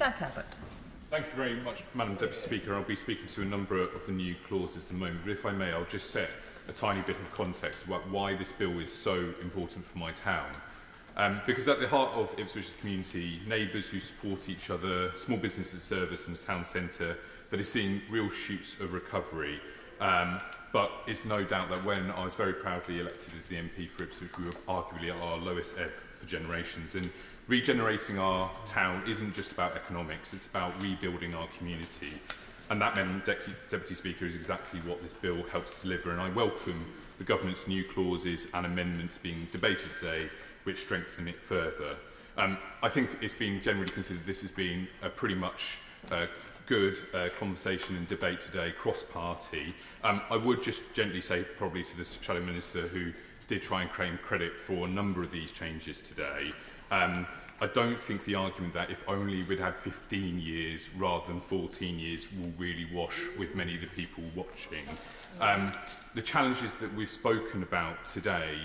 Jack Abbott. Thank you very much, Madam Deputy Speaker. I'll be speaking to a number of the new clauses at the moment, but if I may, I'll just set a tiny bit of context about why this bill is so important for my town. Because at the heart of Ipswich's community, neighbours who support each other, small businesses service and a town centre that is seeing real shoots of recovery. But it's no doubt that when I was very proudly elected as the MP for Ipswich, we were arguably at our lowest ebb for generations. And regenerating our town isn't just about economics, it's about rebuilding our community. And that, Madam Deputy Speaker, is exactly what this bill helps deliver. And I welcome the government's new clauses and amendments being debated today, which strengthen it further. I think it's been generally considered this has been a pretty much good conversation and debate today, cross-party. I would just gently say probably to the Shadow Minister who did try and claim credit for a number of these changes today. I don't think the argument that if only we'd had 15 years rather than 14 years will really wash with many of the people watching. The challenges that we've spoken about today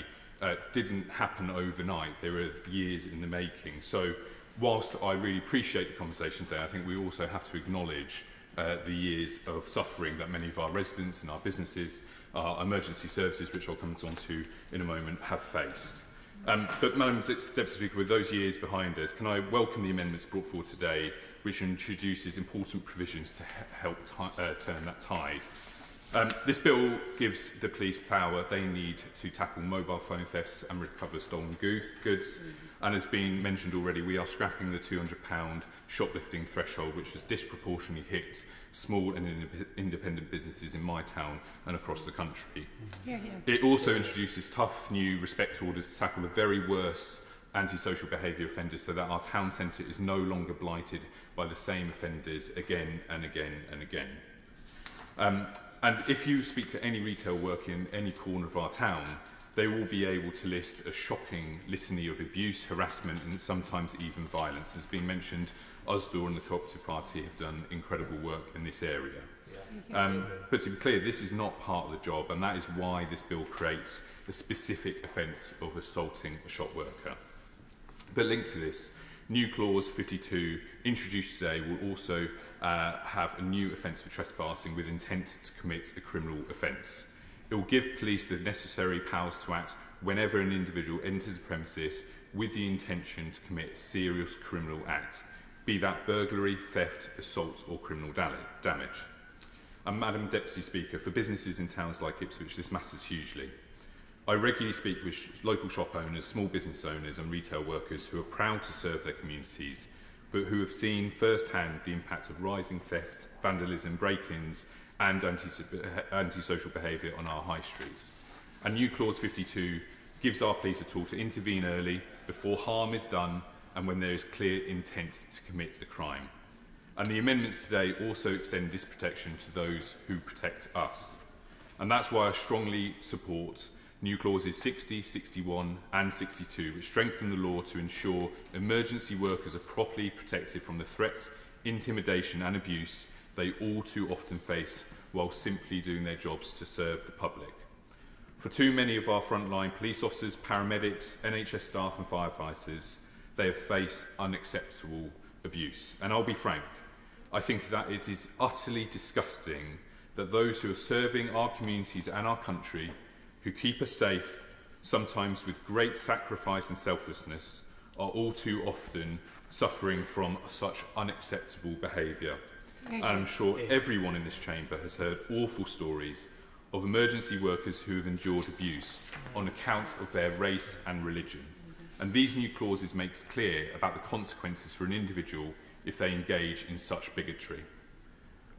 didn't happen overnight. They were years in the making. So whilst I really appreciate the conversation today, I think we also have to acknowledge the years of suffering that many of our residents and our businesses, our emergency services, which I'll come on to in a moment, have faced. But Madam Deputy Speaker, with those years behind us, can I welcome the amendments brought forward today, which introduces important provisions to help turn that tide. This bill gives the police power they need to tackle mobile phone thefts and recover stolen goods. And as been mentioned already, we are scrapping the £200 shoplifting threshold, which has disproportionately hit small and independent businesses in my town and across the country. It also introduces tough new respect orders to tackle the very worst antisocial behaviour offenders so that our town centre is no longer blighted by the same offenders again and again and again. And if you speak to any retail worker in any corner of our town, they will be able to list a shocking litany of abuse, harassment and sometimes even violence. As been mentioned, USDOR and the Cooperative Party have done incredible work in this area. But to be clear, this is not part of the job, and that is why this bill creates a specific offence of assaulting a shop worker. But linked to this, new clause 52 introduced today will also have a new offence for trespassing with intent to commit a criminal offence. It will give police the necessary powers to act whenever an individual enters a premises with the intention to commit a serious criminal act, be that burglary, theft, assault or criminal damage. And Madam Deputy Speaker, for businesses in towns like Ipswich, this matters hugely. I regularly speak with local shop owners, small business owners and retail workers who are proud to serve their communities, but who have seen firsthand the impact of rising theft, vandalism, break-ins and antisocial behaviour on our high streets. And new clause 52 gives our police a tool to intervene early, before harm is done and when there is clear intent to commit a crime. And the amendments today also extend this protection to those who protect us. And that's why I strongly support new clauses 60, 61 and 62, which strengthen the law to ensure emergency workers are properly protected from the threats, intimidation and abuse they all too often face while simply doing their jobs to serve the public. For too many of our frontline police officers, paramedics, NHS staff and firefighters, they have faced unacceptable abuse. And I'll be frank, I think that it is utterly disgusting that those who are serving our communities and our country, who keep us safe, sometimes with great sacrifice and selflessness, are all too often suffering from such unacceptable behaviour. And I'm sure everyone in this chamber has heard awful stories of emergency workers who have endured abuse on account of their race and religion. And these new clauses make clear about the consequences for an individual if they engage in such bigotry.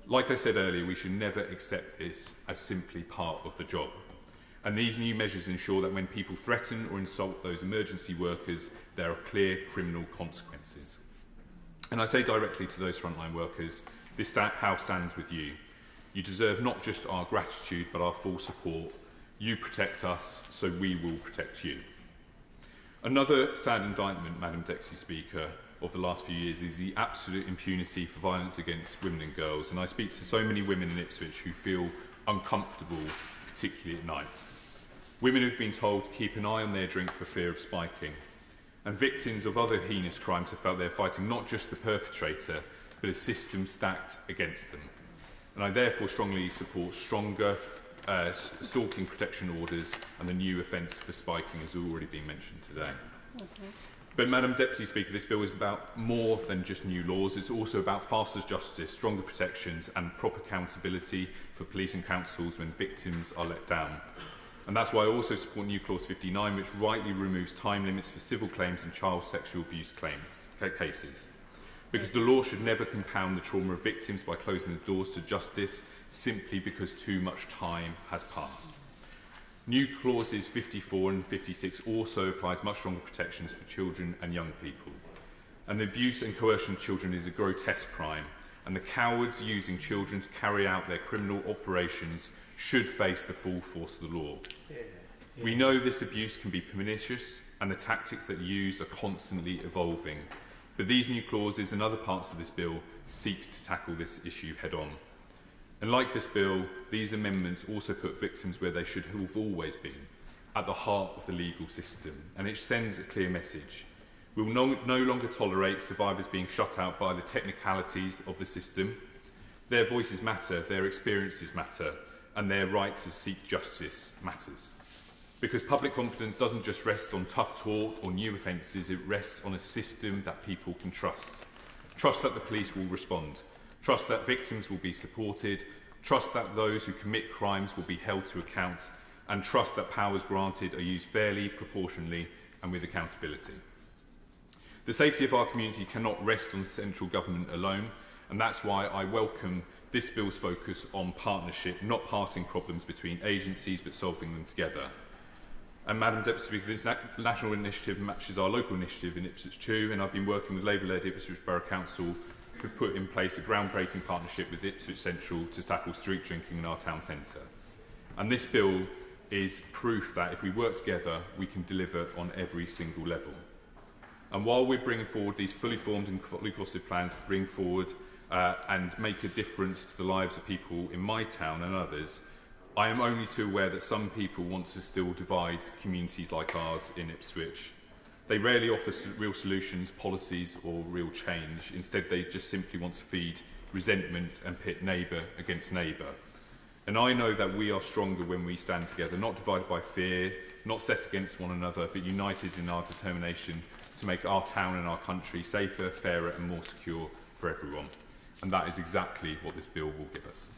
Like I said earlier, we should never accept this as simply part of the job. And these new measures ensure that when people threaten or insult those emergency workers, there are clear criminal consequences. And I say directly to those frontline workers, this House stands with you. You deserve not just our gratitude, but our full support. You protect us, so we will protect you. Another sad indictment, Madam Deputy Speaker, of the last few years is the absolute impunity for violence against women and girls. And I speak to so many women in Ipswich who feel uncomfortable, particularly at night. Women who've been told to keep an eye on their drink for fear of spiking. And victims of other heinous crimes have felt they're fighting not just the perpetrator, but a system stacked against them. And I therefore strongly support stronger stalking protection orders and the new offence for spiking has already been mentioned today. But Madam Deputy Speaker, this bill is about more than just new laws. It's also about faster justice, stronger protections and proper accountability for police and councils when victims are let down. And that's why I also support new clause 59, which rightly removes time limits for civil claims and child sexual abuse cases. Because the law should never compound the trauma of victims by closing the doors to justice simply because too much time has passed. New clauses 54 and 56 also applies much stronger protections for children and young people. And the abuse and coercion of children is a grotesque crime, and the cowards using children to carry out their criminal operations should face the full force of the law. We know this abuse can be pernicious, and the tactics that are used are constantly evolving. But these new clauses and other parts of this bill seek to tackle this issue head-on. And like this bill, these amendments also put victims where they should have always been, at the heart of the legal system, and it sends a clear message. We will no longer tolerate survivors being shut out by the technicalities of the system. Their voices matter, their experiences matter, and their right to seek justice matters. Because public confidence doesn't just rest on tough talk or new offences, it rests on a system that people can trust. Trust that the police will respond. Trust that victims will be supported. Trust that those who commit crimes will be held to account. And trust that powers granted are used fairly, proportionally, and with accountability. The safety of our community cannot rest on central government alone, and that's why I welcome this bill's focus on partnership, not passing problems between agencies, but solving them together. And Madam Deputy Speaker, this national initiative matches our local initiative in Ipswich too, and I've been working with Labour-led Ipswich Borough Council, who've put in place a groundbreaking partnership with Ipswich Central to tackle street drinking in our town centre. And this bill is proof that if we work together, we can deliver on every single level. And while we're bringing forward these fully formed and fully costed plans to bring forward and make a difference to the lives of people in my town and others, I am only too aware that some people want to still divide communities like ours in Ipswich. They rarely offer real solutions, policies or real change. Instead, they just simply want to feed resentment and pit neighbour against neighbour. And I know that we are stronger when we stand together, not divided by fear, not set against one another, but united in our determination to make our town and our country safer, fairer and more secure for everyone. And that is exactly what this bill will give us.